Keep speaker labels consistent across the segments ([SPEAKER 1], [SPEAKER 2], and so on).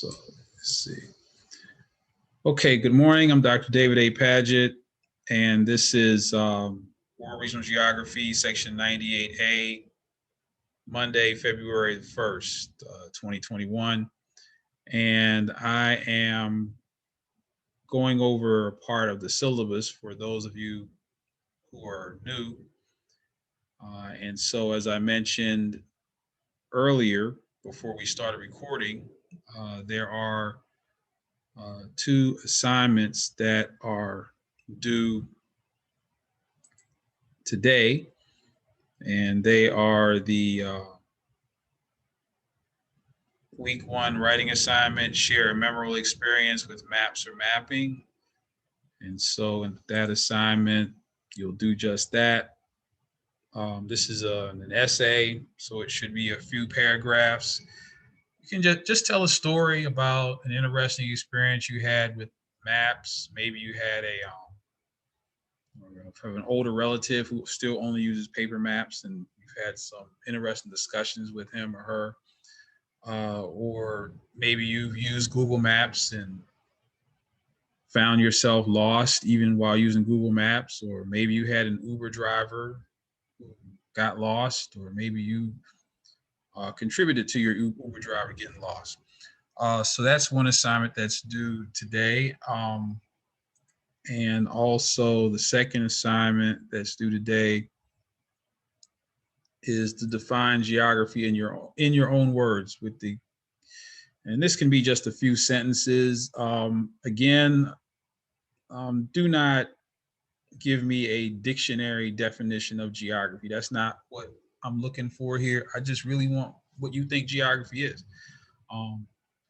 [SPEAKER 1] So let's see. Okay, good morning. I'm Dr. David A. Padgett, and this is World Regional Geography, Section 98A, Monday, February the 1st, 2021. And I am going over a part of the syllabus for those of you who are new. And so, as I mentioned earlier, before we started recording, there are two assignments that are due today, and they are the week 1 writing assignment, share a memorable experience with maps or mapping. And so in that assignment, you'll do just that. This is an essay, so it should be a few paragraphs. You can just tell a story about an interesting experience you had with maps. Maybe you had have an older relative who still only uses paper maps, and you've had some interesting discussions with him or her. Or maybe you've used Google Maps and found yourself lost even while using Google Maps, or maybe you had an Uber driver who got lost, or maybe you contributed to your Uber driver getting lost. So that's one assignment that's due today. And also the second assignment that's due today is to define geography in your own words and this can be just a few sentences. Again, do not give me a dictionary definition of geography. That's not what I'm looking for here. I just really want what you think geography is.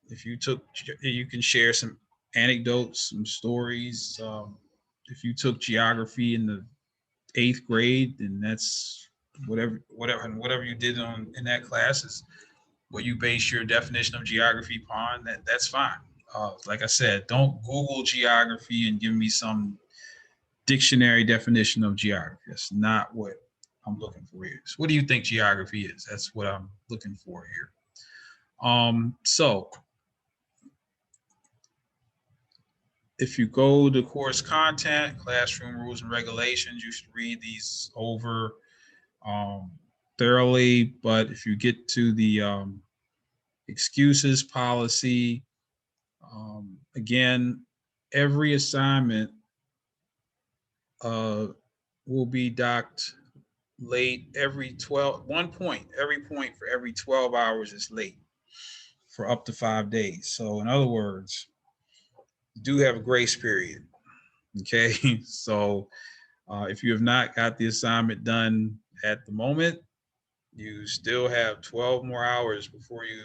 [SPEAKER 1] If you can share some anecdotes, some stories. If you took geography in the 8th grade, then that's whatever you did in that class is what you base your definition of geography upon. That's fine. Like I said, don't Google geography and give me some dictionary definition of geography. That's not what I'm looking for here. So what do you think geography is? That's what I'm looking for here. So if you go to course content, classroom rules and regulations, you should read these over thoroughly. But if you get to the excuses policy, again, every assignment will be docked late every 1 point. Every point for every 12 hours is late for up to 5 days. So in other words, you do have a grace period. Okay, so if you have not got the assignment done at the moment, you still have 12 more hours before you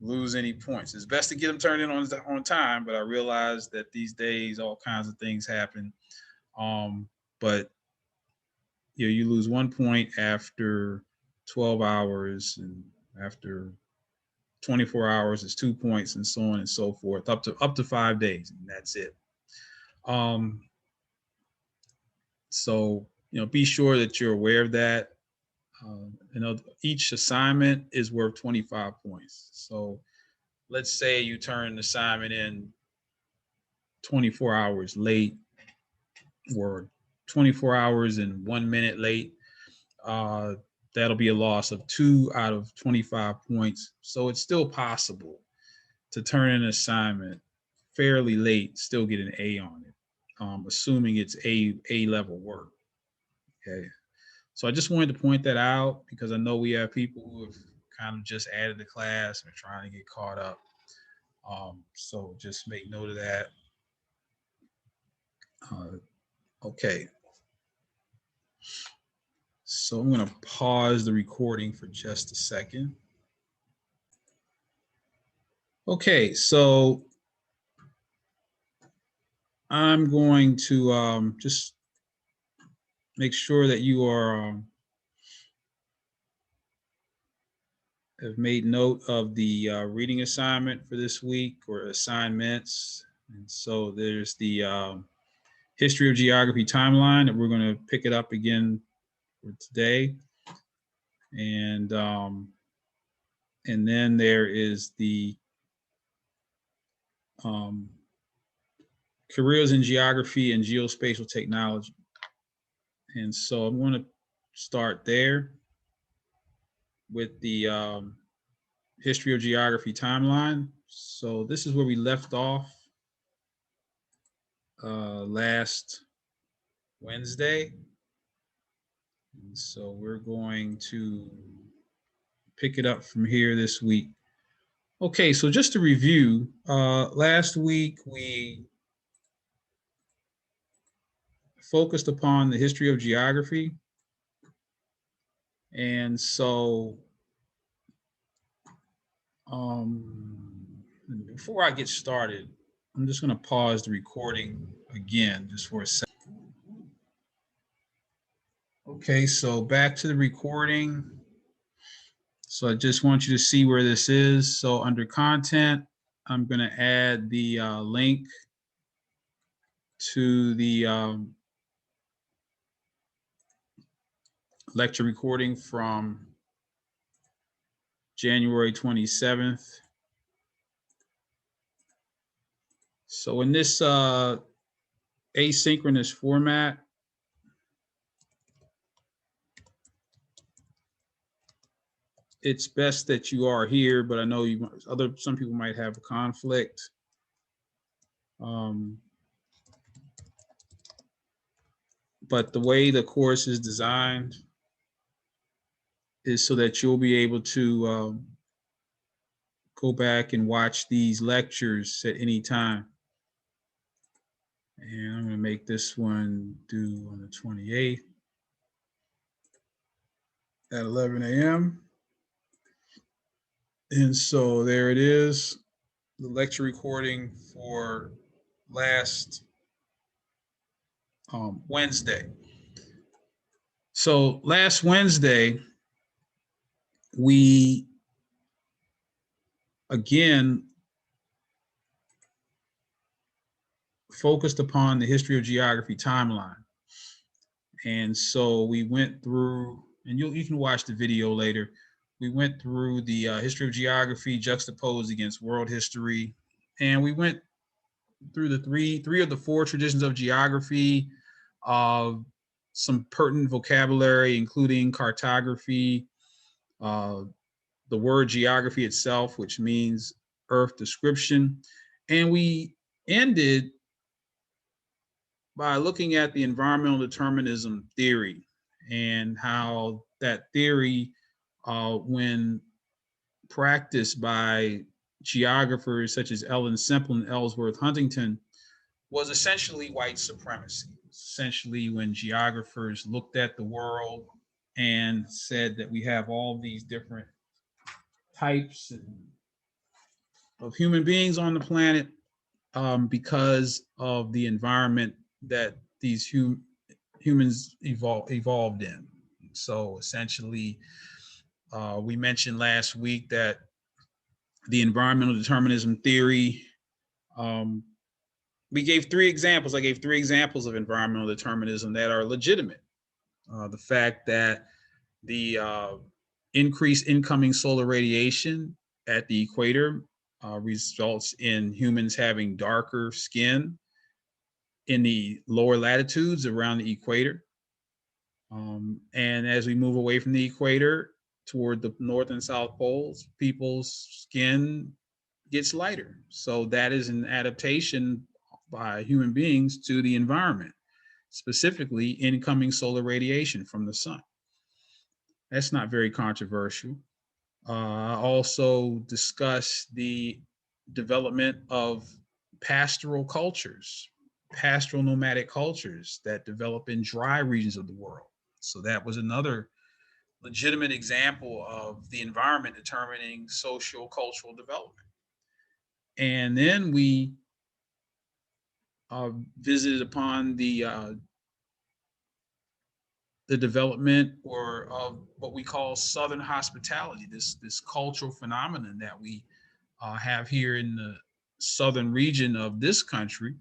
[SPEAKER 1] lose any points. It's best to get them turned in on time, but I realize that these days all kinds of things happen. But you lose 1 point after 12 hours, and after 24 hours is 2 points, and so on and so forth, up to 5 days, and that's it. So be sure that you're aware of that. Each assignment is worth 25 points. So let's say you turn an assignment in 24 hours late, or 24 hours and 1 minute late. That'll be a loss of 2 out of 25 points. So it's still possible to turn in an assignment fairly late, still get an A on it, assuming it's A level work. Okay. So I just wanted to point that out because I know we have people who have kind of just added the class and are trying to get caught up. So just make note of that. Okay. So I'm going to pause the recording for just a second. Okay, so I'm going to just make sure that you are have made note of the reading assignment for this week, or assignments. And so there's the history of geography timeline that we're going to pick it up again for today. And then there is the careers in geography and geospatial technology. And so I'm going to start there with the history of geography timeline. So this is where we left off last Wednesday. And so we're going to pick it up from here this week. Okay, so just to review, last week we focused upon the history of geography. And so before I get started, I'm just going to pause the recording again just for a second. Okay, so back to the recording. So I just want you to see where this is. So under content, I'm going to add the link to the lecture recording from January 27th. So in this asynchronous format, it's best that you are here, but I know some people might have a conflict. But the way the course is designed is so that you'll be able to go back and watch these lectures at any time. And I'm going to make this one due on the 28th at 11 a.m. And so there it is, the lecture recording for last Wednesday. So last Wednesday, we again focused upon the history of geography timeline. And so we went through, and you can watch the video later. We went through the history of geography juxtaposed against world history. And we went through the three of the four traditions of geography, some pertinent vocabulary, including cartography, the word geography itself, which means earth description. And we ended by looking at the environmental determinism theory and how that theory, when practiced by geographers such as Ellen Semple and Ellsworth Huntington, was essentially white supremacy. Essentially, when geographers looked at the world and said that we have all these different types of human beings on the planet because of the environment that these humans evolved in. So essentially, we mentioned last week that the environmental determinism theory, we gave three examples. I gave three examples of environmental determinism that are legitimate. The fact that the increased incoming solar radiation at the equator results in humans having darker skin in the lower latitudes around the equator. And as we move away from the equator toward the north and south poles, people's skin gets lighter. So that is an adaptation by human beings to the environment, specifically incoming solar radiation from the sun. That's not very controversial. I also discussed the development of pastoral cultures, pastoral nomadic cultures that develop in dry regions of the world. So that was another legitimate example of the environment determining social cultural development. And then we visited upon the development of what we call Southern hospitality, this cultural phenomenon that we have here in the southern region of this country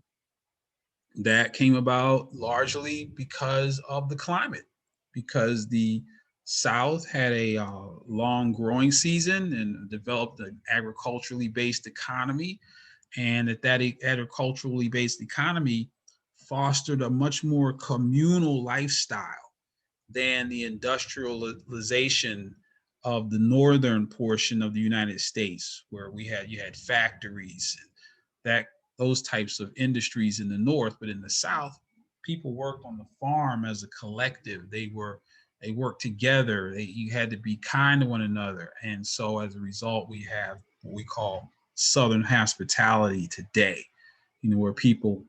[SPEAKER 1] that came about largely because of the climate, because the South had a long growing season and developed an agriculturally based economy and that agriculturally based economy fostered a much more communal lifestyle than the industrialization of the northern portion of the United States, where you had factories, that those types of industries in the north. But in the south, people worked on the farm as a collective. They worked together. You had to be kind to one another, and so as a result, we have what we call Southern hospitality today. Where people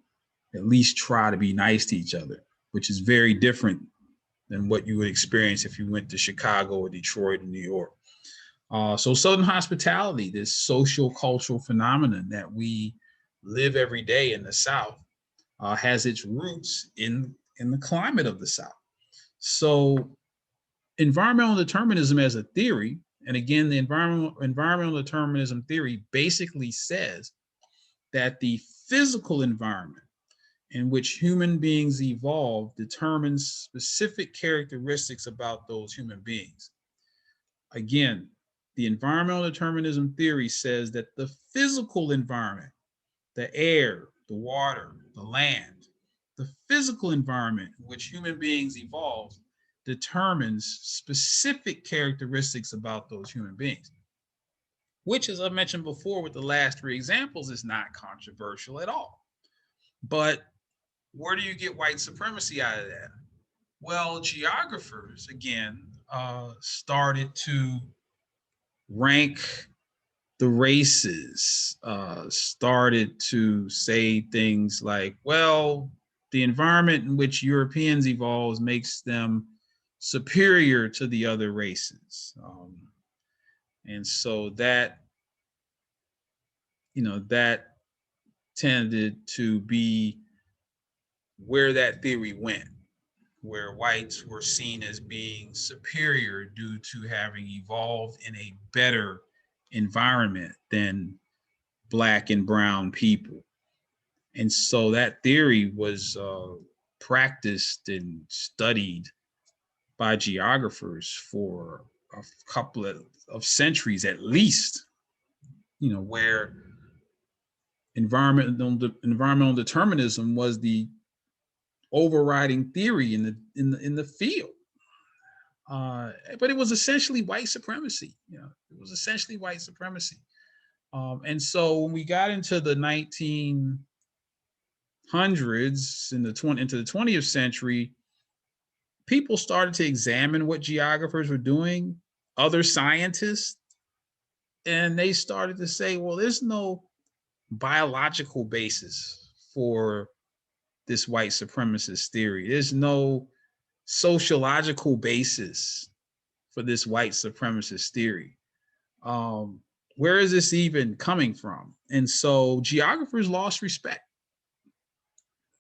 [SPEAKER 1] at least try to be nice to each other, which is very different than what you would experience if you went to Chicago or Detroit or New York. So Southern hospitality, this social cultural phenomenon that we live every day in the South, has its roots in the climate of the South. So environmental determinism as a theory, and again, the environmental determinism theory basically says that the physical environment in which human beings evolve determines specific characteristics about those human beings. Again, the environmental determinism theory says that the physical environment, the air, the water, the land, the physical environment in which human beings evolve determines specific characteristics about those human beings, which, as I mentioned before with the last three examples, is not controversial at all. But where do you get white supremacy out of that? Well, geographers, again, started to rank the races, started to say things like, well, the environment in which Europeans evolves makes them superior to the other races. And so that tended to be where that theory went, where whites were seen as being superior due to having evolved in a better environment than Black and brown people. And so that theory was practiced and studied by geographers for a couple of centuries at least, where environmental determinism was the overriding theory in the field. But it was essentially white supremacy. It was essentially white supremacy. And so when we got into the 1900s into the 20th century, people started to examine what geographers were doing, other scientists, and they started to say, well, there's no biological basis for this white supremacist theory. There's no sociological basis for this white supremacist theory. Where is this even coming from? And so geographers lost respect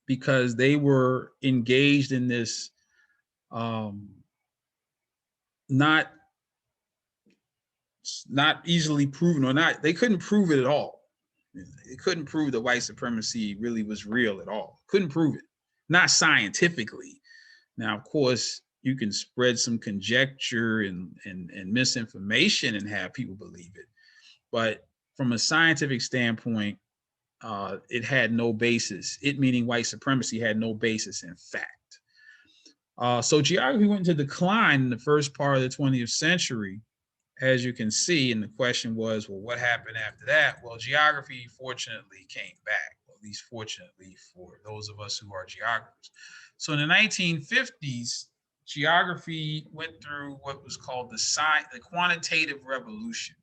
[SPEAKER 1] because they were engaged in this not easily proven, or not, they couldn't prove it at all. They couldn't prove that white supremacy really was real at all. Couldn't prove it, not scientifically. Now, of course, you can spread some conjecture and misinformation and have people believe it. But from a scientific standpoint, it had no basis. It, meaning white supremacy, had no basis in fact. So geography went into decline in the first part of the 20th century, as you can see. And the question was, well, what happened after that? Well, geography fortunately came back, or at least fortunately for those of us who are geographers. So in the 1950s, geography went through what was called the quantitative revolution,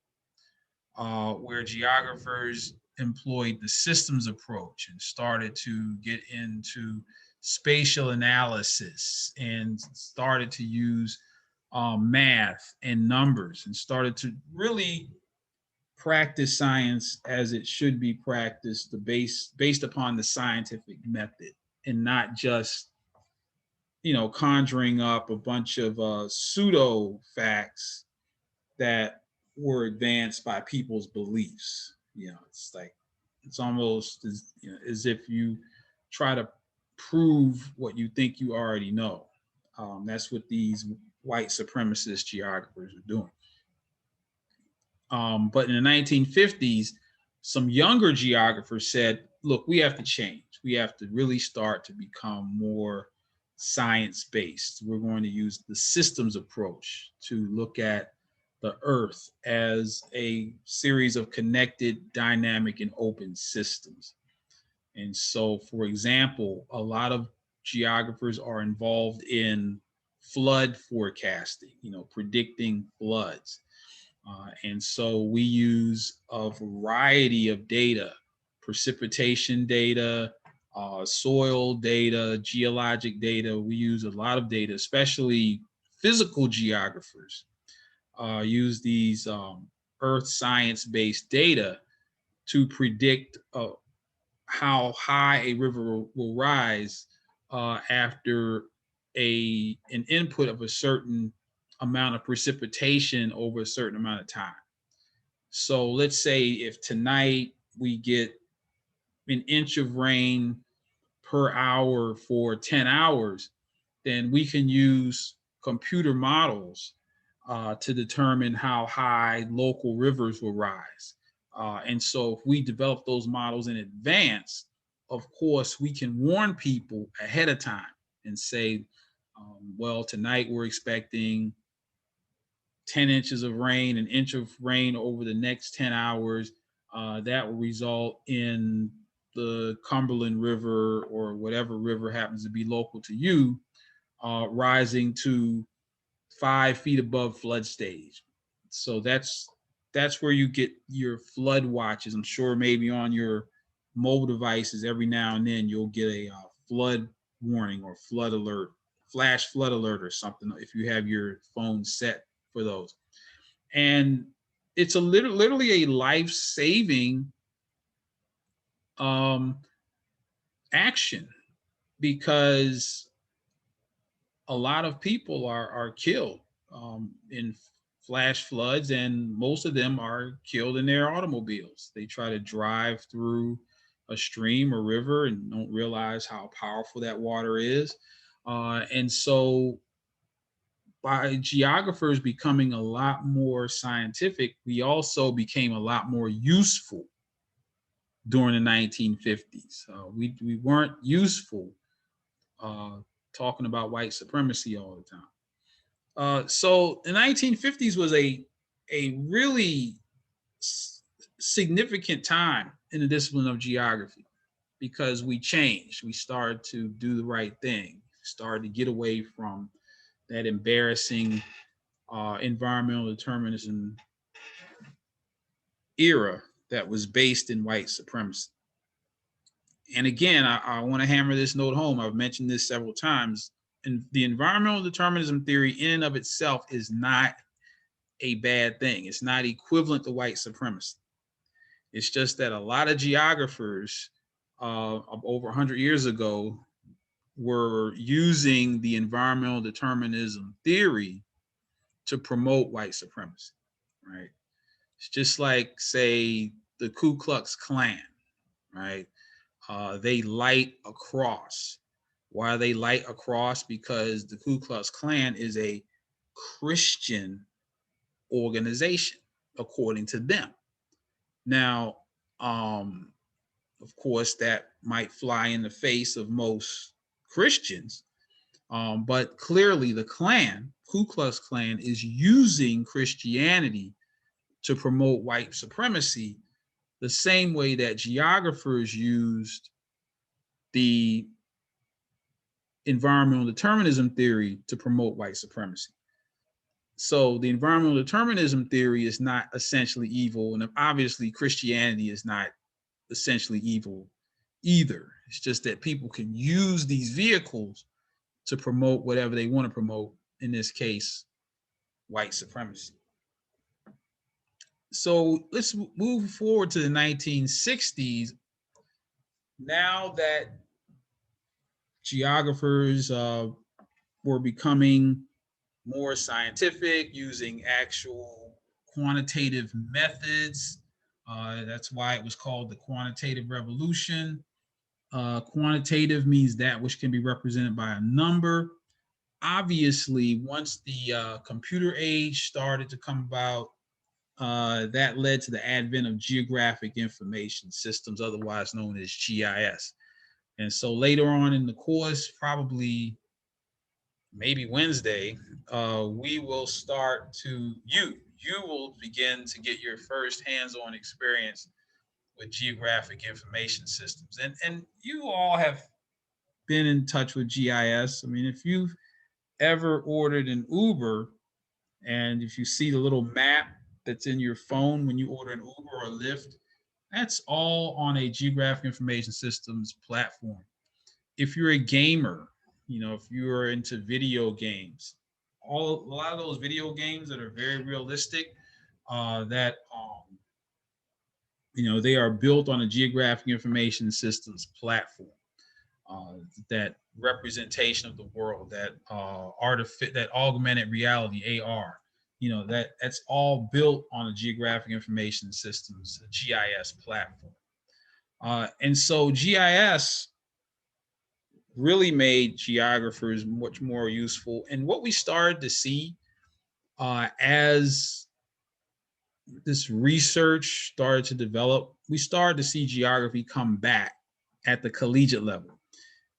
[SPEAKER 1] where geographers employed the systems approach and started to get into spatial analysis and started to use math and numbers and started to really practice science as it should be practiced, based upon the scientific method, and not just conjuring up a bunch of pseudo facts that were advanced by people's beliefs. It's like, it's almost as if you try to prove what you think you already know. That's what these white supremacist geographers are doing. But in the 1950s, some younger geographers said, look, we have to change. We have to really start to become more science-based. We're going to use the systems approach to look at the Earth as a series of connected, dynamic, and open systems. And so, for example, a lot of geographers are involved in flood forecasting, predicting floods. And so we use a variety of data, precipitation data, soil data, geologic data. We use a lot of data, especially physical geographers use these earth science-based data to predict how high a river will rise after an input of a certain amount of precipitation over a certain amount of time. So let's say if tonight we get an inch of rain per hour for 10 hours, then we can use computer models to determine how high local rivers will rise. And so if we develop those models in advance, of course, we can warn people ahead of time and say, well, tonight we're expecting 10 inches of rain, an inch of rain over the next 10 hours. That will result in the Cumberland River or whatever river happens to be local to you, rising to 5 feet above flood stage. So that's where you get your flood watches. I'm sure maybe on your mobile devices every now and then you'll get a flood warning or flood alert, flash flood alert or something if you have your phone set for those. And it's literally a life-saving action, because a lot of people are killed in flash floods, and most of them are killed in their automobiles. They try to drive through a stream or river and don't realize how powerful that water is. And so by geographers becoming a lot more scientific, we also became a lot more useful during the 1950s. We weren't useful talking about white supremacy all the time. So the 1950s was a really significant time in the discipline of geography, because we changed. We started to do the right thing, started to get away from that embarrassing environmental determinism era that was based in white supremacy. And again, I want to hammer this note home. I've mentioned this several times. And the environmental determinism theory in and of itself is not a bad thing. It's not equivalent to white supremacy. It's just that a lot of geographers of over 100 years ago were using the environmental determinism theory to promote white supremacy, right? It's just like, say, the Ku Klux Klan, right? They light a cross. Why they light a cross? Because the Ku Klux Klan is a Christian organization, according to them. Now, of course, that might fly in the face of most Christians, but clearly the Klan, Ku Klux Klan, is using Christianity to promote white supremacy, the same way that geographers used the environmental determinism theory to promote white supremacy. So the environmental determinism theory is not essentially evil, and obviously Christianity is not essentially evil either. It's just that people can use these vehicles to promote whatever they want to promote, in this case, white supremacy. So let's move forward to the 1960s. Now that geographers were becoming more scientific, using actual quantitative methods. That's why it was called the quantitative revolution. Quantitative means that which can be represented by a number. Obviously, once the computer age started to come about, that led to the advent of geographic information systems, otherwise known as GIS. And so later on in the course, probably maybe Wednesday, we will start to, you will begin to get your first hands-on experience with geographic information systems. And you all have been in touch with GIS. I mean, if you've ever ordered an Uber, and if you see the little map that's in your phone when you order an Uber or a Lyft, that's all on a geographic information systems platform. If you're a gamer, you know, if you're into video games, a lot of those video games that are very realistic, that you know, they are built on a geographic information systems platform. That representation of the world, that that augmented reality (AR), you know, that's all built on a geographic information systems (GIS) platform. And so GIS really made geographers much more useful. And what we started to see as this research started to develop, we started to see geography come back at the collegiate level.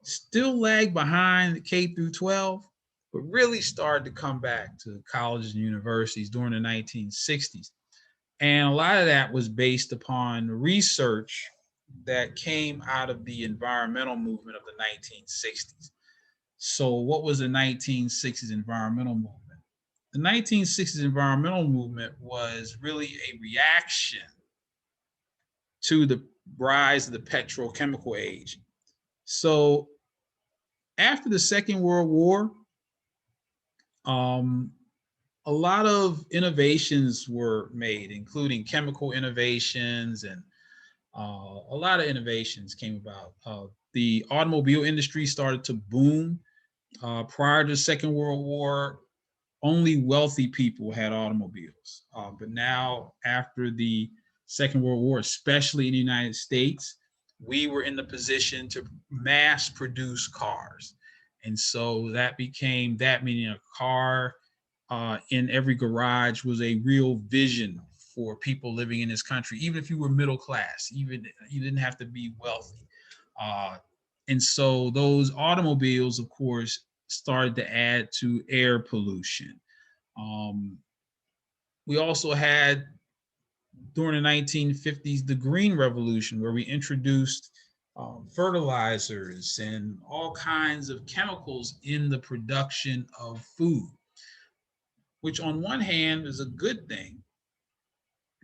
[SPEAKER 1] Still lagged behind the K through 12, but really started to come back to colleges and universities during the 1960s. And a lot of that was based upon research that came out of the environmental movement of the 1960s. So what was the 1960s environmental movement? The 1960s environmental movement was really a reaction to the rise of the petrochemical age. So after the Second World War, a lot of innovations were made, including chemical innovations, and a lot of innovations came about. The automobile industry started to boom. Prior to the Second World War, only wealthy people had automobiles. But now, after the Second World War, especially in the United States, we were in the position to mass produce cars. And so that became, that meaning a car in every garage was a real vision for people living in this country, even if you were middle class, even you didn't have to be wealthy. And so those automobiles, of course, started to add to air pollution. We also had, during the 1950s, the Green Revolution, where we introduced fertilizers and all kinds of chemicals in the production of food, which on one hand is a good thing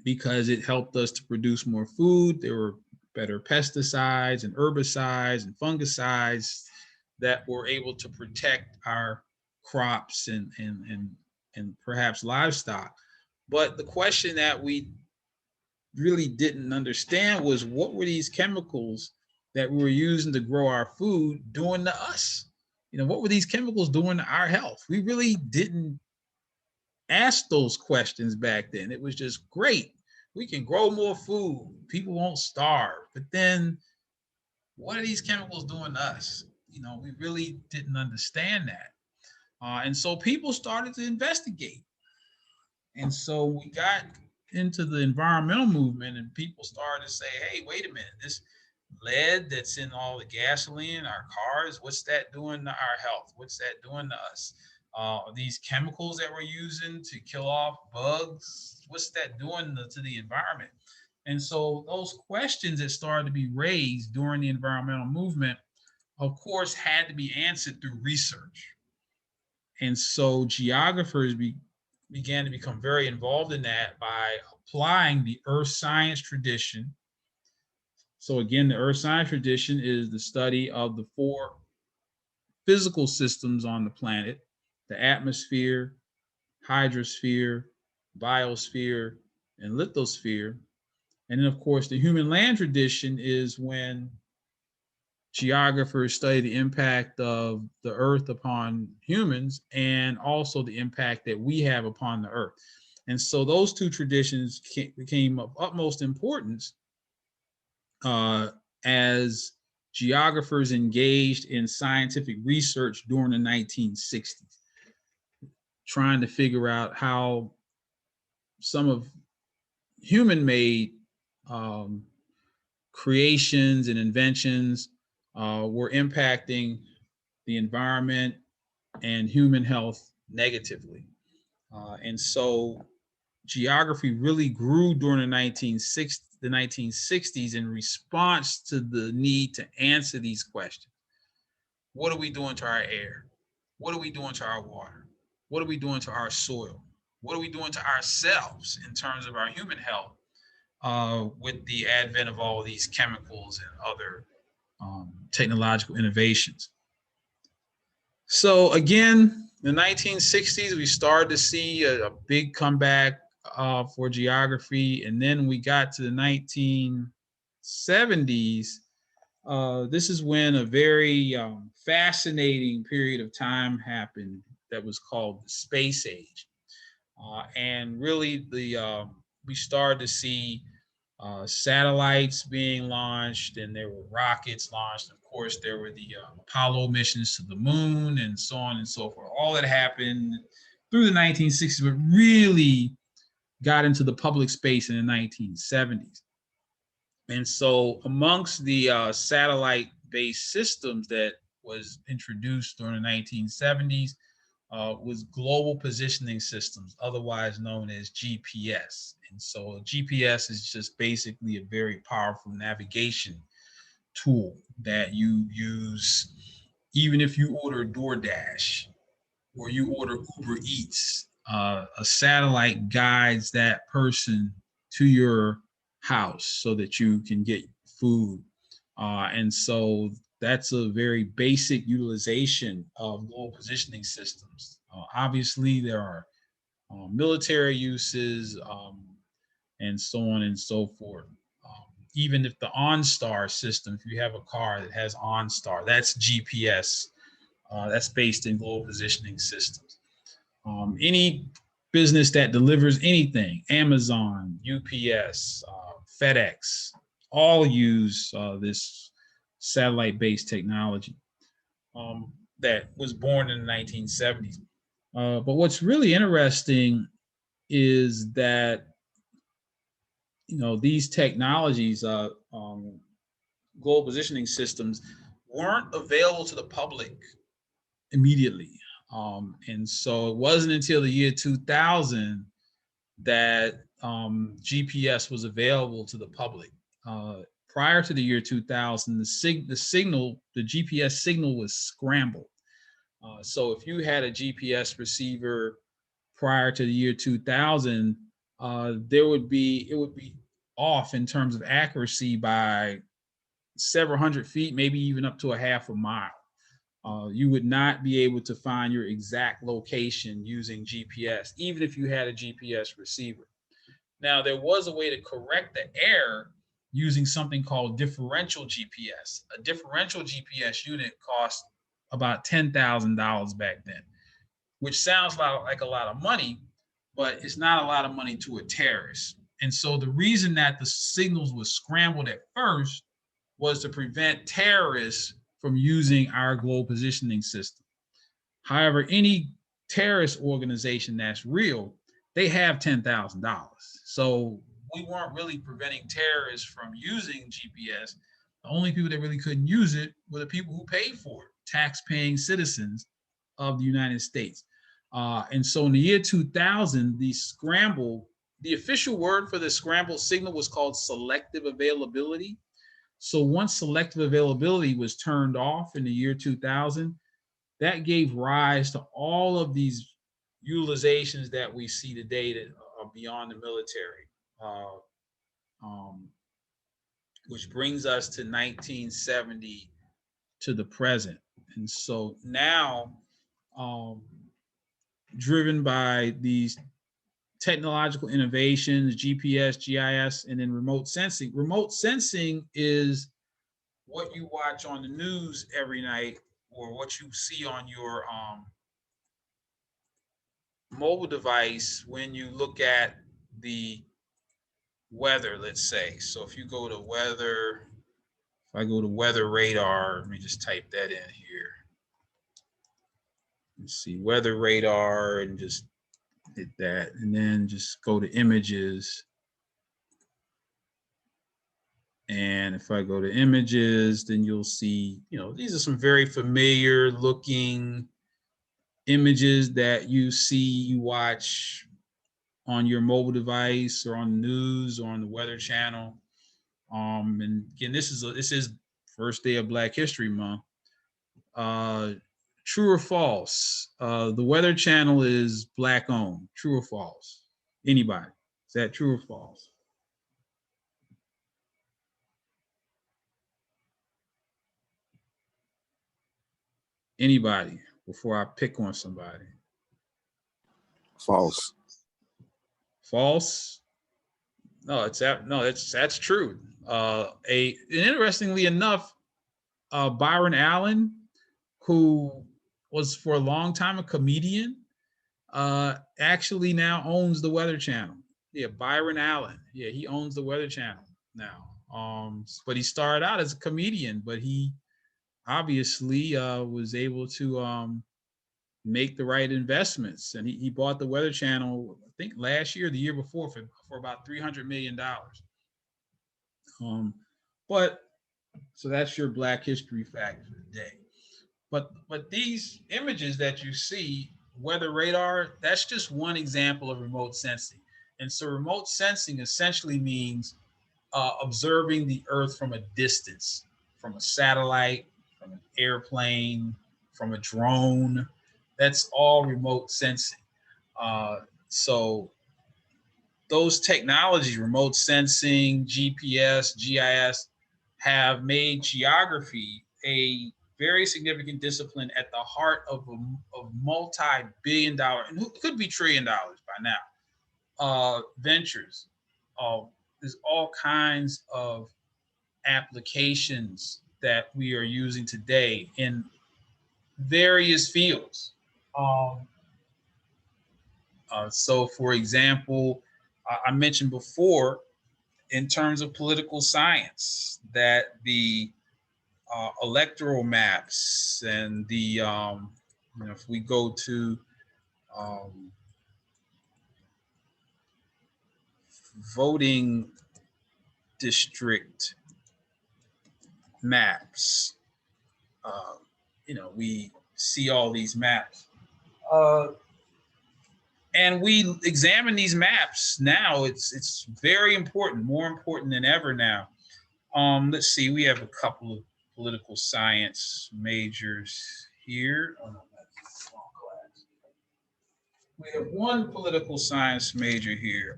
[SPEAKER 1] because it helped us to produce more food. There were better pesticides and herbicides and fungicides that were able to protect our crops and perhaps livestock. But the question that we really didn't understand was, what were these chemicals that we were using to grow our food doing to us? You know, what were these chemicals doing to our health? We really didn't ask those questions back then. It was just great. We can grow more food. People won't starve. But then what are these chemicals doing to us? You know, we really didn't understand that. And so people started to investigate. And so we got into the environmental movement, and people started to say, hey, wait a minute, this lead that's in all the gasoline in our cars, what's that doing to our health? What's that doing to us? These chemicals that we're using to kill off bugs, what's that doing to the environment? And so those questions that started to be raised during the environmental movement, of course, had to be answered through research. And so geographers began to become very involved in that by applying the earth science tradition. So again, the earth science tradition is the study of the four physical systems on the planet: the atmosphere, hydrosphere, biosphere, and lithosphere. And then, of course, the human land tradition is when geographers study the impact of the earth upon humans and also the impact that we have upon the earth. And so those two traditions became of utmost importance as geographers engaged in scientific research during the 1960s, trying to figure out how some of human-made creations and inventions were impacting the environment and human health negatively. And so geography really grew during the 1960s in response to the need to answer these questions. What are we doing to our air? What are we doing to our water? What are we doing to our soil? What are we doing to ourselves in terms of our human health with the advent of all of these chemicals and other technological innovations? So again, in the 1960s, we started to see a big comeback for geography. And then we got to the 1970s. This is when a very fascinating period of time happened that was called the space age. And really, we started to see satellites being launched, and there were rockets launched. Of course, there were the Apollo missions to the moon, and so on and so forth. All that happened through the 1960s, but really got into the public space in the 1970s. And so, amongst the satellite-based systems that was introduced during the 1970s was global positioning systems, otherwise known as GPS. And so GPS is just basically a very powerful navigation tool that you use even if you order DoorDash or you order Uber Eats. A satellite guides that person to your house so that you can get food. And so that's a very basic utilization of global positioning systems. Obviously, there are military uses and so on and so forth. Even if the OnStar system, if you have a car that has OnStar, that's GPS. That's based in global positioning systems. Any business that delivers anything, Amazon, UPS, FedEx, all use this satellite-based technology that was born in the 1970s. But what's really interesting is that these technologies, global positioning systems, weren't available to the public immediately. And so it wasn't until the year 2000 that GPS was available to the public. Prior to the year 2000, the GPS signal was scrambled. So if you had a GPS receiver prior to the year 2000, it would be off in terms of accuracy by several hundred feet, maybe even up to a half a mile. You would not be able to find your exact location using GPS, even if you had a GPS receiver. Now, there was a way to correct the error using something called differential GPS. A differential GPS unit cost about $10,000 back then, which sounds like a lot of money, but it's not a lot of money to a terrorist. And so the reason that the signals were scrambled at first was to prevent terrorists from using our global positioning system. However, any terrorist organization that's real, they have $10,000. So we weren't really preventing terrorists from using GPS. The only people that really couldn't use it were the people who paid for it, tax-paying citizens of the United States. And so in the year 2000, the official word for the scrambled signal was called selective availability. So once selective availability was turned off in the year 2000, that gave rise to all of these utilizations that we see today that are beyond the military, which brings us to 1970 to the present. And so now, driven by these technological innovations, GPS, GIS, and then remote sensing. Remote sensing is what you watch on the news every night or what you see on your mobile device when you look at the weather, let's say. So if you go to weather, if I go to weather radar, let me just type that in here. Let's see, weather radar, and just hit that, and then just go to images. And if I go to images, then you'll see, these are some very familiar looking images that you watch on your mobile device or on the news or on the Weather Channel. And again, this is first day of Black History Month. True or false? The Weather Channel is Black owned. True or false? Anybody? Is that true or false? Anybody before I pick on somebody?
[SPEAKER 2] False.
[SPEAKER 1] False? No, that's true. Interestingly enough, Byron Allen, who was for a long time a comedian, actually now owns the Weather Channel. Yeah, Byron Allen. Yeah, he owns the Weather Channel now. But he started out as a comedian, but he obviously was able to make the right investments, and he bought the Weather Channel, I think last year, the year before, for about $300 million. But so that's your Black History fact for the day. But these images that you see, weather radar, that's just one example of remote sensing. And so remote sensing essentially means observing the Earth from a distance, from a satellite, from an airplane, from a drone. That's all remote sensing. So those technologies, remote sensing, GPS, GIS, have made geography a very significant discipline at the heart of multi-billion dollar, and who could be $1 trillion by now, ventures. There's all kinds of applications that we are using today in various fields. So, for example, I mentioned before, in terms of political science, that the electoral maps and the if we go to voting district maps, we see all these maps, and we examine these maps now. It's very important, more important than ever now. Let's see, we have a couple of political science majors here. Oh, no, that's the wrong class. We have one political science major here.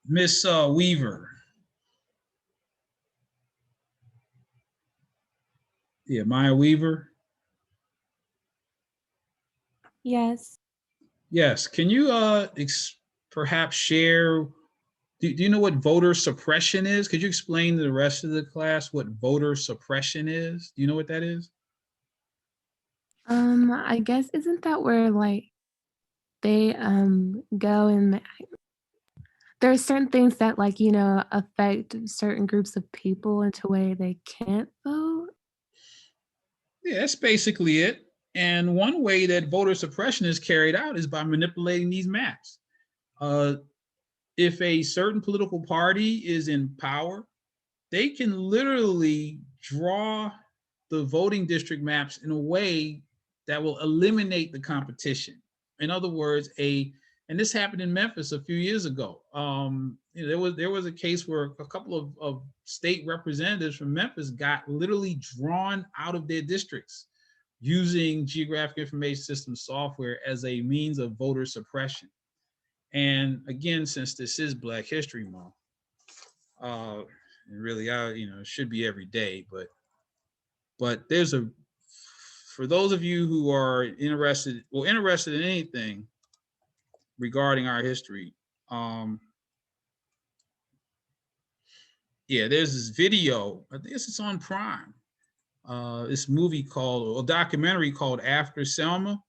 [SPEAKER 1] Miss Weaver. Yeah, Maya Weaver.
[SPEAKER 3] Yes.
[SPEAKER 1] Yes. Can you perhaps share? Do you know what voter suppression is? Could you explain to the rest of the class what voter suppression is? Do you know what that is?
[SPEAKER 3] I guess isn't that where like they go and there are certain things that like, affect certain groups of people into a way they can't vote?
[SPEAKER 1] Yeah, that's basically it. And one way that voter suppression is carried out is by manipulating these maps. If a certain political party is in power, they can literally draw the voting district maps in a way that will eliminate the competition. In other words, and this happened in Memphis a few years ago. There was a case where a couple of state representatives from Memphis got literally drawn out of their districts using geographic information system software as a means of voter suppression. And again, since this is Black History Month, really, it should be every day, but there's for those of you who are interested in anything regarding our history, there's this video, I think it's on Prime, this documentary called After Selma.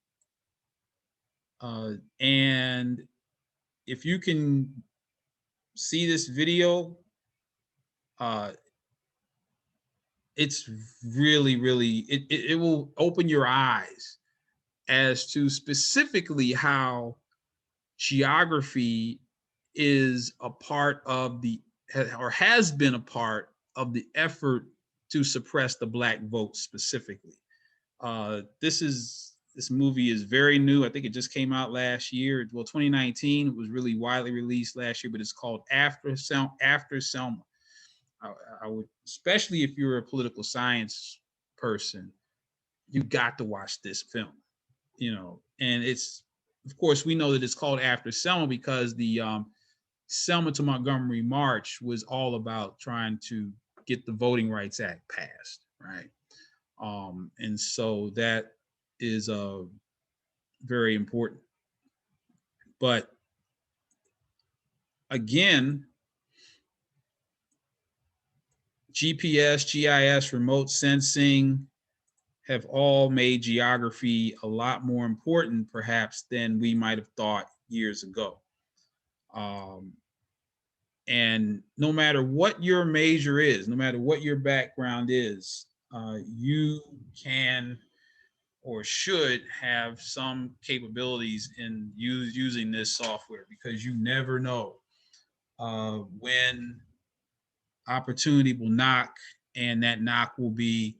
[SPEAKER 1] And if you can see this video, it's really, really, it will open your eyes as to specifically how geography is a part of the or has been a part of the effort to suppress the Black vote specifically. This movie is very new. I think it just came out last year. Well, 2019. It was really widely released last year, but it's called After Selma. I would, especially if you're a political science person, you got to watch this film. And it's, of course, we know that it's called After Selma because the Selma to Montgomery March was all about trying to get the Voting Rights Act passed, right? And so that is very important. But again, GPS, GIS, remote sensing have all made geography a lot more important, perhaps, than we might have thought years ago. And no matter what your major is, no matter what your background is, you can or should have some capabilities in using this software, because you never know when opportunity will knock, and that knock will be,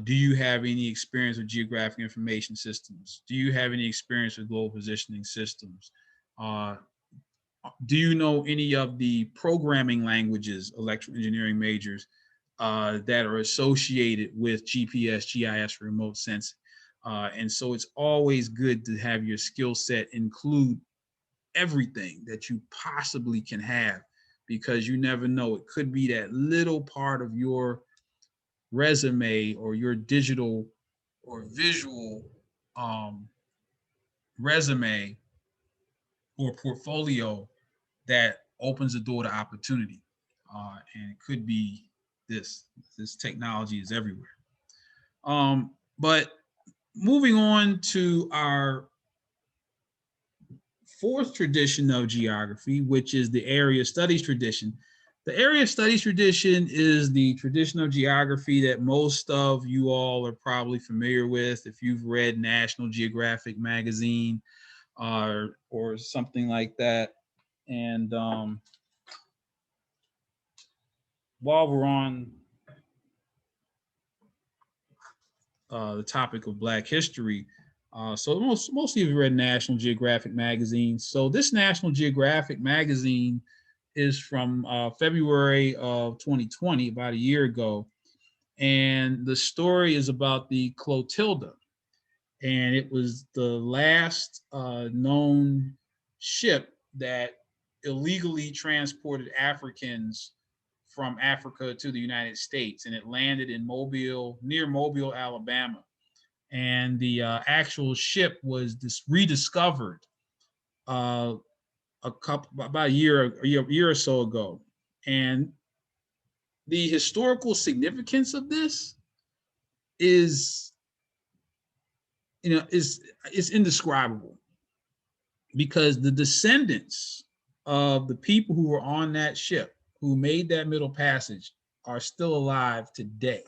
[SPEAKER 1] do you have any experience with geographic information systems? Do you have any experience with global positioning systems? Do you know any of the programming languages, electrical engineering majors, that are associated with GPS, GIS, remote sensing? And so it's always good to have your skill set include everything that you possibly can have, because you never know. It could be that little part of your resume or your digital or visual resume or portfolio that opens the door to opportunity. And it could be this. This technology is everywhere. But moving on to our fourth tradition of geography, which is the area studies tradition. The area studies tradition is the tradition of geography that most of you all are probably familiar with if you've read National Geographic magazine or something like that. And while we're on the topic of Black history, so most of you have read National Geographic magazine. So this National Geographic magazine is from February of 2020, about a year ago. And the story is about the Clotilda. And it was the last known ship that illegally transported Africans from Africa to the United States. And it landed in Mobile, near Mobile, Alabama. And the actual ship was rediscovered about a year or so ago. And the historical significance of this is, is indescribable, because the descendants of the people who were on that ship who made that Middle Passage are still alive today,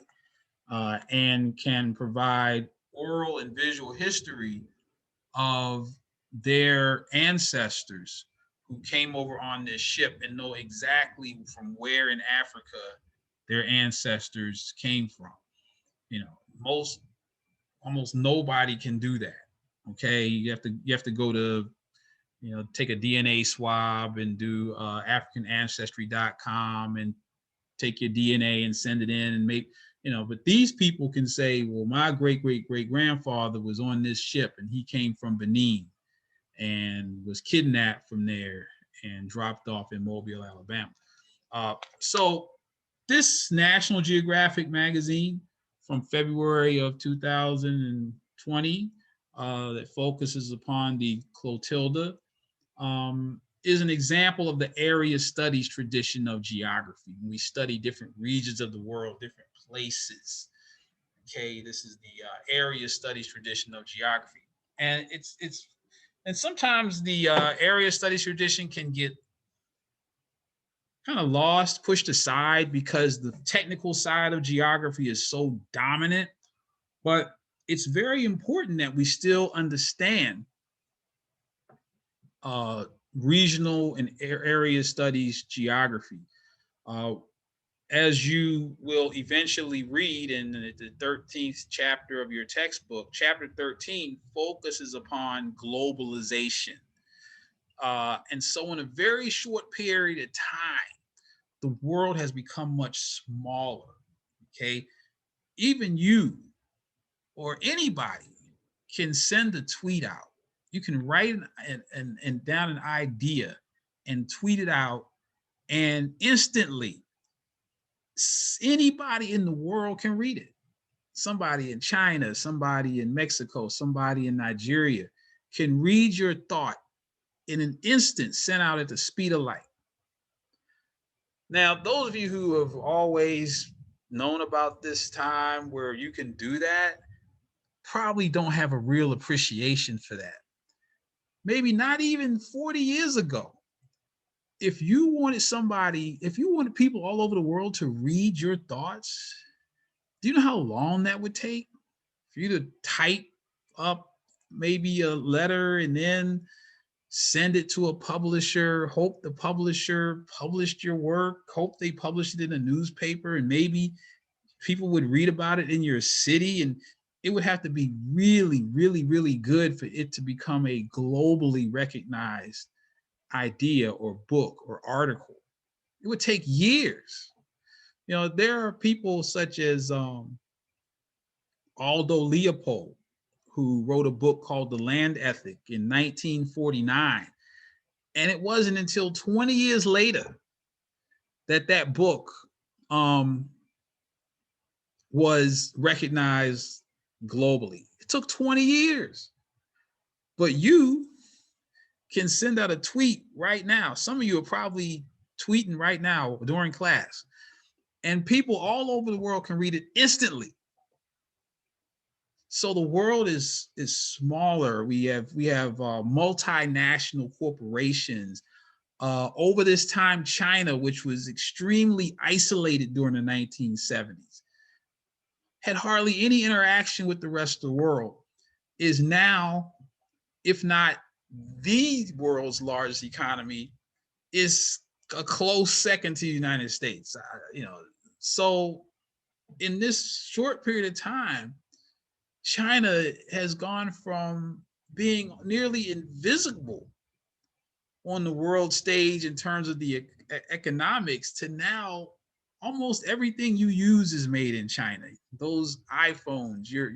[SPEAKER 1] and can provide oral and visual history of their ancestors who came over on this ship, and know exactly from where in Africa their ancestors came from. Almost nobody can do that. Okay, you have to go to, take a DNA swab and do AfricanAncestry.com and take your DNA and send it in and make, but these people can say, well, my great great great grandfather was on this ship and he came from Benin and was kidnapped from there and dropped off in Mobile, Alabama. So this National Geographic magazine from February of 2020 that focuses upon the Clotilda is an example of the area studies tradition of geography. We study different regions of the world, different places. Okay, this is the area studies tradition of geography, and and sometimes the area studies tradition can get kind of lost, pushed aside, because the technical side of geography is so dominant. But it's very important that we still understand regional and area studies geography. Uh, as you will eventually read in the 13th chapter of your textbook, chapter 13 focuses upon globalization. And so, in a very short period of time, the world has become much smaller. Okay. Even you or anybody can send a tweet out. You can write and down an idea and tweet it out, and instantly anybody in the world can read it. Somebody in China, somebody in Mexico, somebody in Nigeria can read your thought in an instant, sent out at the speed of light. Now, those of you who have always known about this time where you can do that probably don't have a real appreciation for that. Maybe not even 40 years ago. If you wanted somebody, if you wanted people all over the world to read your thoughts, do you know how long that would take for you to type up maybe a letter and then send it to a publisher, hope the publisher published your work, hope they published it in a newspaper, and maybe people would read about it in your city, and it would have to be really, really, really good for it to become a globally recognized idea or book or article. It would take years. You know, there are people such as Aldo Leopold, who wrote a book called The Land Ethic in 1949. And it wasn't until 20 years later that that book um, was recognized globally. It took 20 years. But you can send out a tweet right now. Some of you are probably tweeting right now during class, and people all over the world can read it instantly. So the world is smaller. We have multinational corporations. Over this time, China, which was extremely isolated during the 1970s, had hardly any interaction with the rest of the world, is now, if not the world's largest economy, is a close second to the United States. So in this short period of time, China has gone from being nearly invisible on the world stage in terms of the economics to now almost everything you use is made in China. Those iPhones, your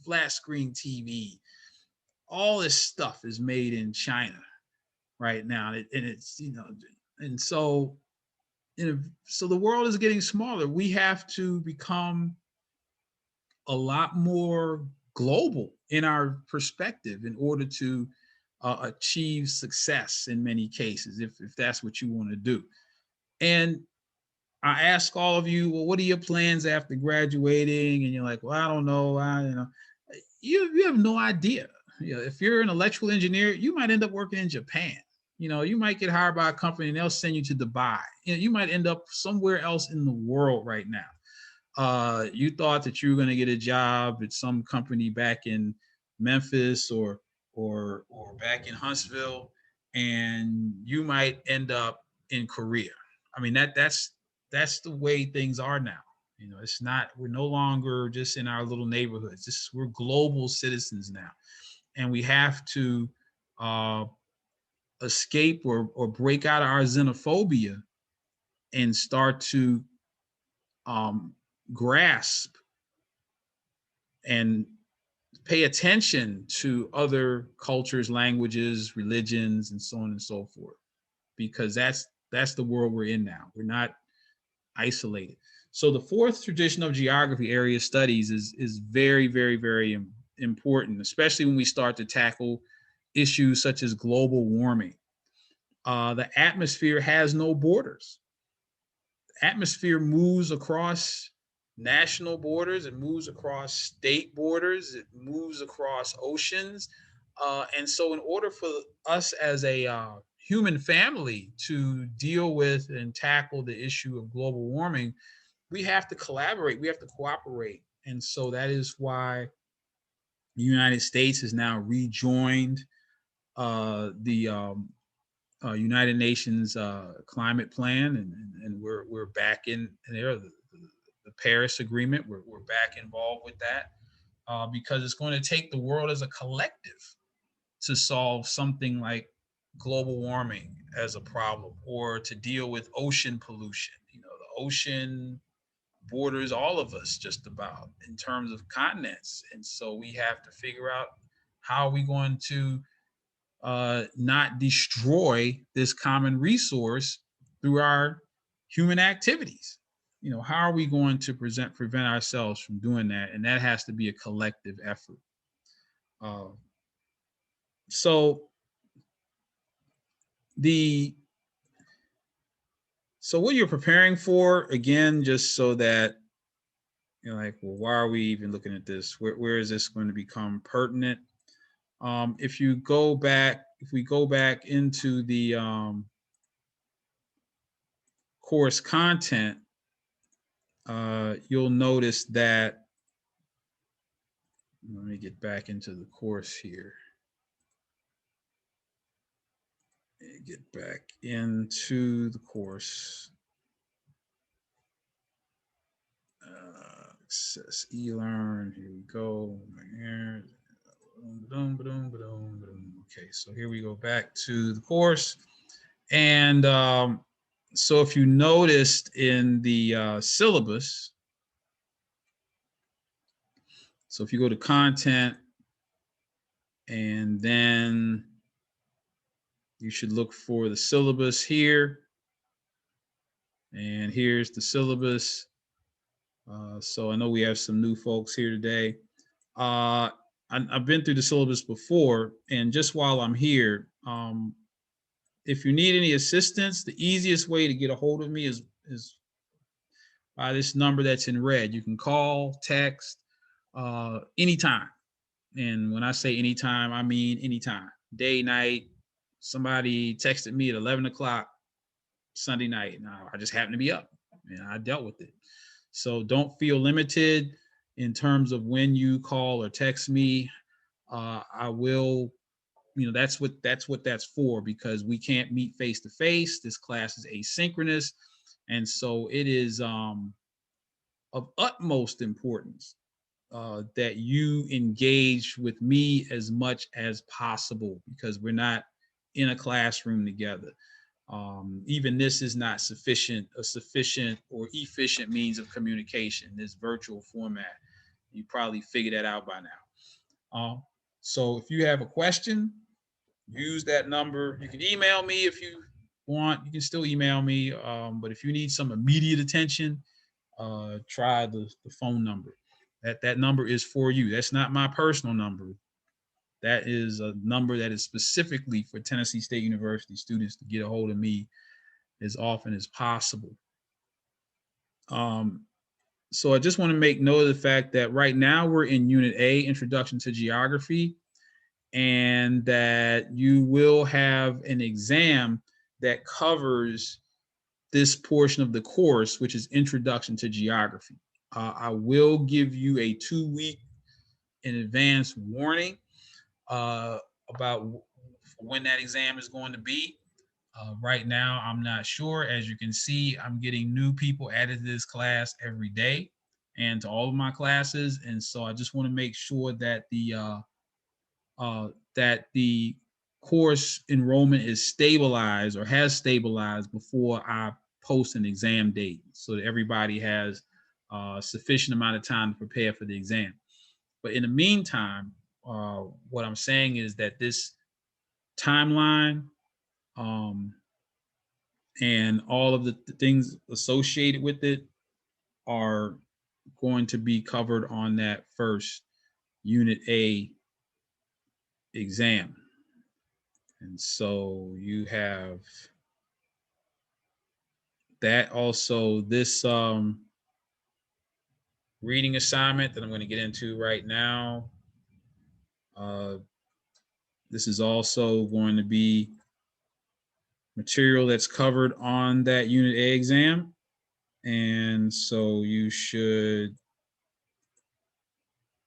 [SPEAKER 1] flat screen TV, all this stuff is made in China right now, and it's and so so the world is getting smaller. We have to become a lot more global in our perspective in order to achieve success in many cases, if that's what you want to do. And I ask all of you, well, what are your plans after graduating? And you're like, well, I don't know. You have no idea. If you're an electrical engineer, you might end up working in Japan. You might get hired by a company and they'll send you to Dubai. You might end up somewhere else in the world right now. You thought that you were going to get a job at some company back in Memphis or back in Huntsville, and you might end up in Korea. I mean, that's the way things are now. It's not, we're no longer just in our little neighborhoods. We're global citizens now, and we have to escape or break out of our xenophobia and start to um, grasp and pay attention to other cultures, languages, religions, and so on and so forth, because that's the world we're in now. We're not isolated. So the fourth tradition of geography area studies is very, very, very important, especially when we start to tackle issues such as global warming. The atmosphere has no borders. Atmosphere moves across national borders, it moves across state borders, it moves across oceans. And so, in order for us as a human family to deal with and tackle the issue of global warming, we have to collaborate, we have to cooperate. And so, that is why the United States has now rejoined the United Nations climate plan, and we're back in there. The Paris Agreement, we're back involved with that because it's going to take the world as a collective to solve something like global warming as a problem, or to deal with ocean pollution. You know, the ocean borders all of us just about in terms of continents, and so we have to figure out how are we going to not destroy this common resource through our human activities. You know, how are we going to prevent ourselves from doing that? And that has to be a collective effort. Uh, so the so what you're preparing for, again, just so that you're like, well, why are we even looking at this? Where is this going to become pertinent? If we go back into the course content, you'll notice that, let me get back into the course here. Get back into the course. Access eLearn. Here we go. Okay, so here we go back to the course. And so if you noticed in the syllabus, so if you go to content, and then you should look for the syllabus here. And here's the syllabus. So I know we have some new folks here today. I've been through the syllabus before, and just while I'm here, if you need any assistance, the easiest way to get a hold of me is by this number that's in red. You can call, text, anytime. And when I say anytime, I mean anytime, day, night. Somebody texted me at 11 o'clock Sunday night, and I just happened to be up, and I dealt with it. So don't feel limited in terms of when you call or text me. I will, that's what that's for, because we can't meet face to face. This class is asynchronous, and so it is of utmost importance that you engage with me as much as possible, because we're not in a classroom together. Even this is not a sufficient or efficient means of communication, this virtual format. You probably figured that out by now. So if you have a question, use that number. You can email me if you want. You can still email me. But if you need some immediate attention, try the phone number. That number is for you. That's not my personal number. That is a number that is specifically for Tennessee State University students to get a hold of me as often as possible. So I just want to make note of the fact that right now we're in Unit A, Introduction to Geography, and that you will have an exam that covers this portion of the course, which is Introduction to Geography. I will give you a 2-week in advance warning about when that exam is going to be. Right now, I'm not sure. As you can see, I'm getting new people added to this class every day and to all of my classes. And so I just want to make sure that the course enrollment is stabilized or has stabilized before I post an exam date, so that everybody has a sufficient amount of time to prepare for the exam. But in the meantime, what I'm saying is that this timeline and all of the things associated with it are going to be covered on that first Unit A exam. And so you have that. Also, this reading assignment that I'm going to get into right now, this is also going to be material that's covered on that Unit A exam. And so you should,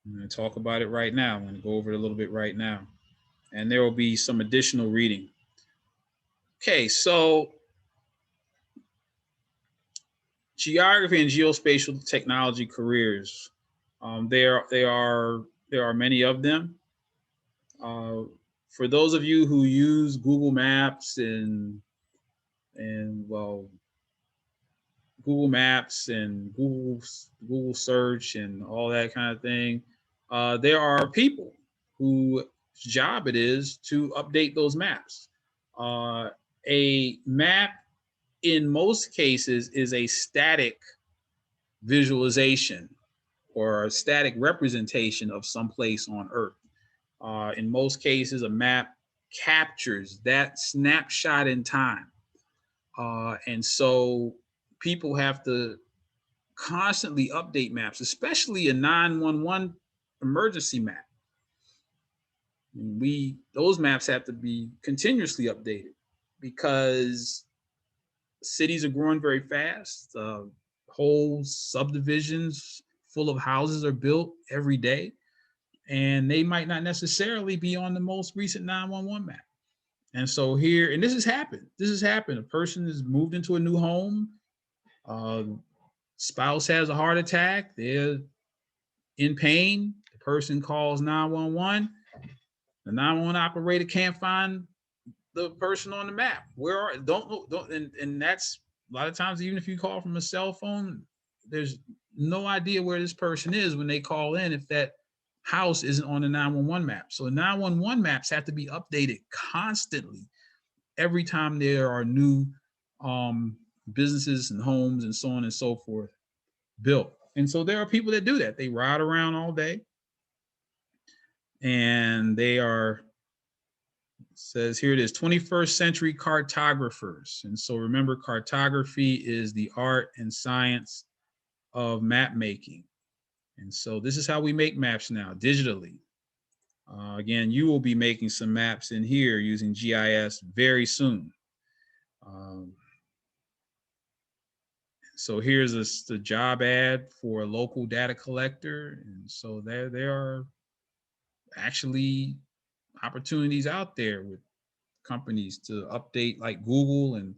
[SPEAKER 1] I'm going to talk about it right now. I'm going to go over it a little bit right now. And there will be some additional reading. Okay, so geography and geospatial technology careers. There are many of them. Uh, for those of you who use Google Maps and well, Google Maps and Google search and all that kind of thing, there are people whose job it is to update those maps. A map in most cases is a static visualization or a static representation of some place on Earth. In most cases, a map captures that snapshot in time. And so people have to constantly update maps, especially a 911 emergency map. Those maps have to be continuously updated because cities are growing very fast. Whole subdivisions full of houses are built every day, and they might not necessarily be on the most recent 911 map. And so here, and this has happened. This has happened. A person has moved into a new home. Spouse has a heart attack. They're in pain. The person calls 911. The 911 operator can't find the person on the map. Where are don't and that's a lot of times, even if you call from a cell phone, there's no idea where this person is when they call in if that house isn't on the 911 map. So the 911 maps have to be updated constantly every time there are new businesses and homes and so on and so forth built. And so there are people that do that. They ride around all day and they are, says here it is, 21st century cartographers. And so remember, cartography is the art and science of map making. And so this is how we make maps now, digitally. Again, you will be making some maps in here using GIS very soon. So here's the job ad for a local data collector. And so there are actually opportunities out there with companies to update, like Google and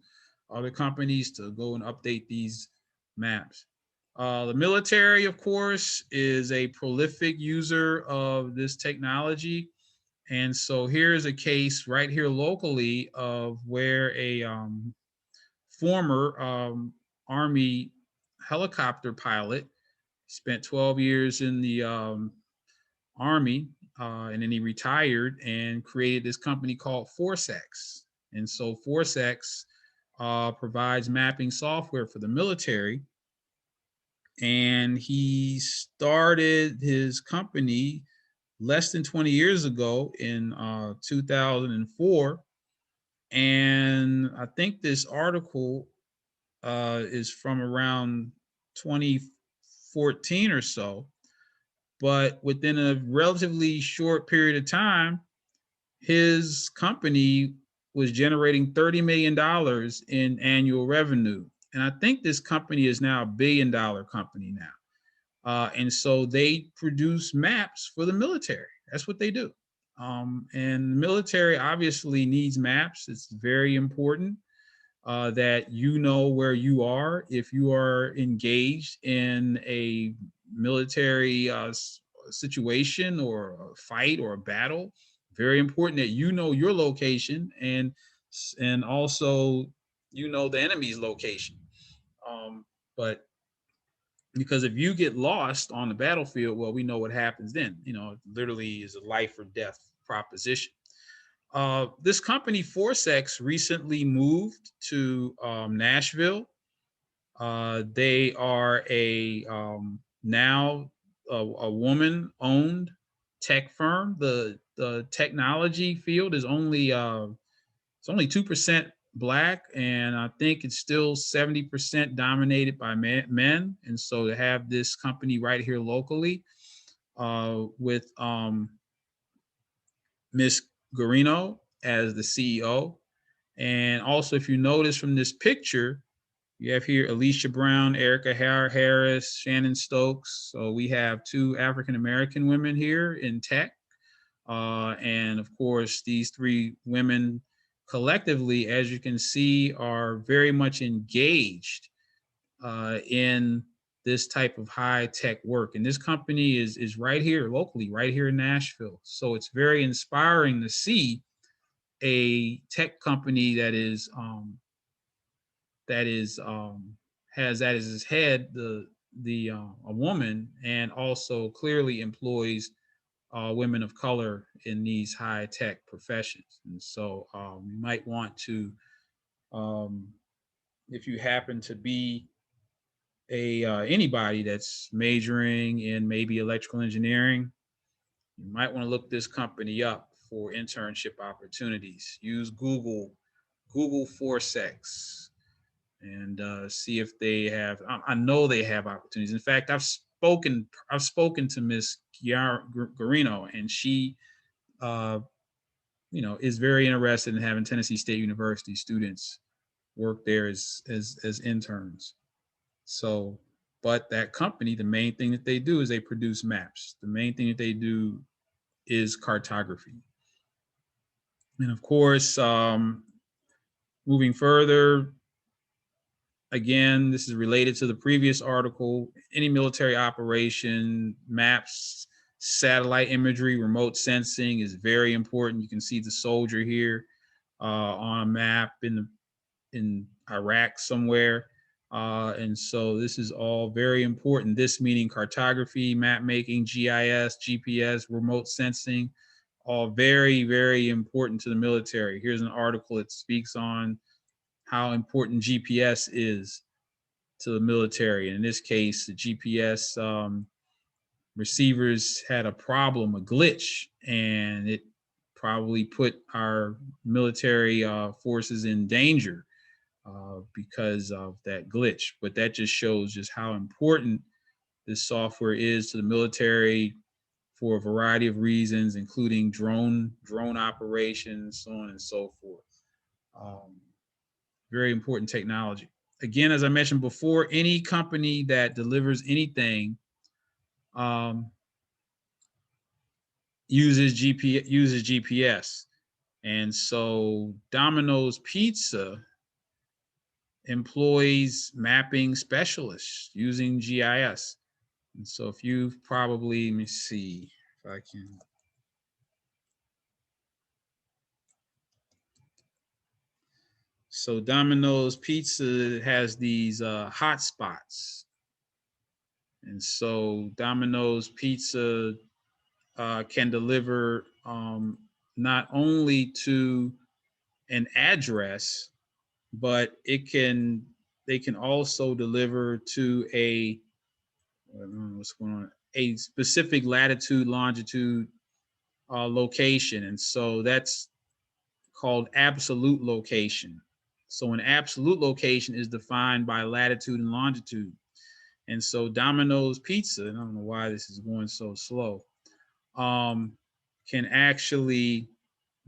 [SPEAKER 1] other companies, to go and update these maps. The military, of course, is a prolific user of this technology. And so here's a case right here locally of where a former Army helicopter pilot spent 12 years in the Army, and then he retired and created this company called Forcex. And so Forcex provides mapping software for the military. And he started his company less than 20 years ago in 2004. And I think this article is from around 2014 or so. But within a relatively short period of time, his company was generating $30 million in annual revenue. And I think this company is now $1 billion company now. And so they produce maps for the military. That's what they do. And the military obviously needs maps. It's very important that you know where you are if you are engaged in a military situation or a fight or a battle. Very important that you know your location and also you know the enemy's location. But because if you get lost on the battlefield, well, we know what happens then. You know, it literally is a life or death proposition. This company, Forcex, recently moved to Nashville. They are now a woman-owned tech firm. The technology field is only it's only 2% Black, and I think it's still 70% dominated by men. And so to have this company right here locally with Miss Guarino as the CEO. And also, if you notice from this picture, you have here Alicia Brown, Erica Harris, Shannon Stokes. So we have two African-American women here in tech. And of course, these three women collectively, as you can see, are very much engaged in this type of high tech work. And this company is right here locally, right here in Nashville. So it's very inspiring to see a tech company that is has that as its head the a woman, and also clearly employs women of color in these high tech professions. And so you might want to, um, if you happen to be a anybody that's majoring in maybe electrical engineering, you might want to look this company up for internship opportunities. Use Google Forcex, and see if they have. I know they have opportunities. In fact, I've spoken to Miss Garino, and she, uh, is very interested in having Tennessee State University students work there as interns. So, but that company, the main thing that they do is they produce maps. The main thing that they do is cartography. And of course, moving further, again, this is related to the previous article. Any military operation, maps, satellite imagery, remote sensing is very important. You can see the soldier here on a map in Iraq somewhere. And so this is all very important. This meaning cartography, map making, GIS, GPS, remote sensing, all very, very important to the military. Here's an article that speaks on how important GPS is to the military. And in this case, the GPS receivers had a problem, a glitch, and it probably put our military forces in danger because of that glitch. But that just shows just how important this software is to the military for a variety of reasons, including drone operations, so on and so forth. Um, Very important technology. Again, as I mentioned before, any company that delivers anything um, uses GPS, and so Domino's Pizza employs mapping specialists using GIS. And so if you've probably, let me see if I can. So Domino's Pizza has these hot spots. And so Domino's Pizza can deliver not only to an address, but they can also deliver to what's going on, a specific latitude, longitude location. And so that's called absolute location. So an absolute location is defined by latitude and longitude. And so Domino's Pizza, and I don't know why this is going so slow, can actually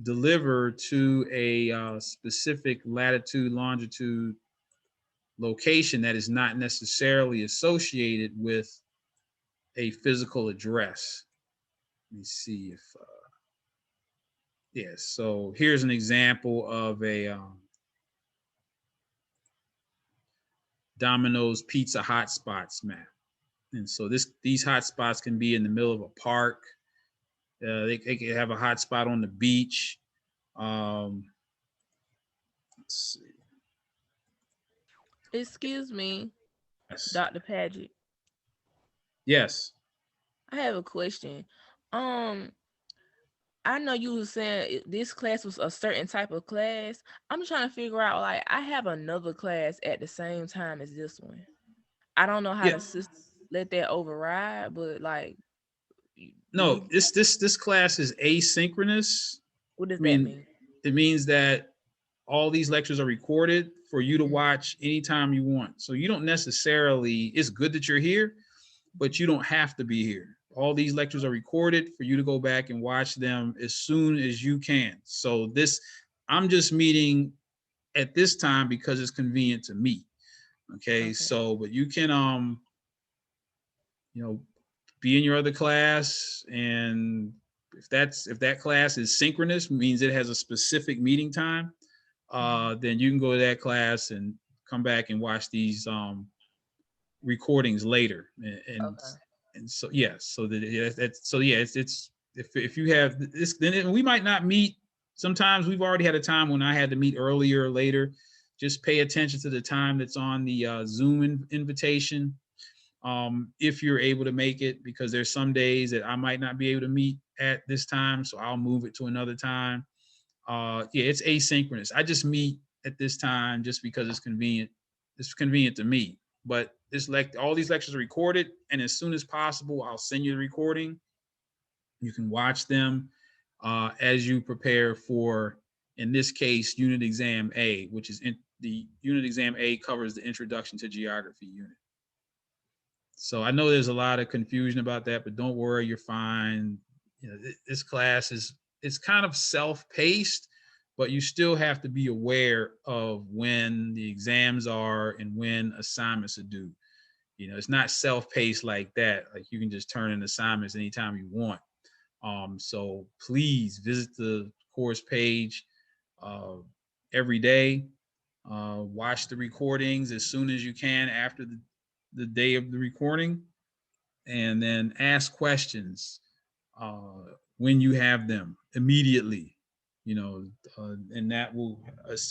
[SPEAKER 1] deliver to a specific latitude, longitude location that is not necessarily associated with a physical address. Let me see if, yes. So here's an example of a Domino's Pizza hotspots map. And so these hotspots can be in the middle of a park. They can have a hotspot on the beach. Let's see.
[SPEAKER 2] Excuse me,
[SPEAKER 1] Yes.
[SPEAKER 2] Dr. Padgett.
[SPEAKER 1] Yes.
[SPEAKER 2] I have a question. Um, I know you was saying this class was a certain type of class. I'm trying to figure out, like, I have another class at the same time as this one. I don't know how
[SPEAKER 1] Yeah.
[SPEAKER 2] to let that override, but like, do
[SPEAKER 1] No,
[SPEAKER 2] you?
[SPEAKER 1] this class is asynchronous.
[SPEAKER 2] What does
[SPEAKER 1] I
[SPEAKER 2] that
[SPEAKER 1] mean,
[SPEAKER 2] mean?
[SPEAKER 1] it means that all these lectures are recorded for you to
[SPEAKER 2] Mhm.
[SPEAKER 1] watch anytime you want. So you don't necessarily, it's good that you're here, but you don't have to be here. All these lectures are recorded for you to go back and watch them as soon as you can. So I'm just meeting at this time because it's convenient to meet. Okay.
[SPEAKER 2] Okay.
[SPEAKER 1] So, but you can, you know, be in your other class, and if that class is synchronous, means it has a specific meeting time, then you can go to that class and come back and watch these recordings later.
[SPEAKER 2] Okay.
[SPEAKER 1] And so yeah, so that yeah, that's so yeah, it's if you have this, then we might not meet. Sometimes we've already had a time when I had to meet earlier or later. Just pay attention to the time that's on the Zoom invitation, if you're able to make it, because there's some days that I might not be able to meet at this time, so I'll move it to another time. Yeah, it's asynchronous. I just meet at this time just because it's convenient. It's convenient to me. But all these lectures are recorded, and as soon as possible, I'll send you the recording. You can watch them as you prepare for, in this case, Unit Exam A, which is the Unit Exam A covers the Introduction to Geography unit. So I know there's a lot of confusion about that, but don't worry, you're fine. You know, this class is it's kind of self-paced, but you still have to be aware of when the exams are and when assignments are due. You know, it's not self-paced like that. Like you can just turn in assignments anytime you want. So please visit the course page uh, every day. Watch the recordings as soon as you can after the day of the recording, and then ask questions when you have them immediately. You know, and that will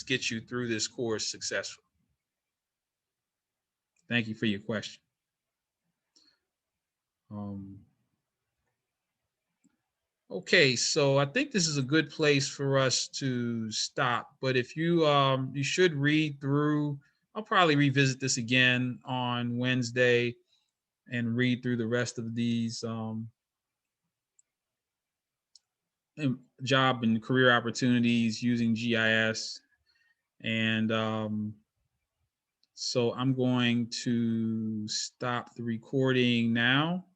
[SPEAKER 1] get you through this course successfully. Thank you for your question. Um, Okay, so I think this is a good place for us to stop. But if you should read through. I'll probably revisit this again on Wednesday and read through the rest of these job and career opportunities using GIS. And so I'm going to stop the recording now.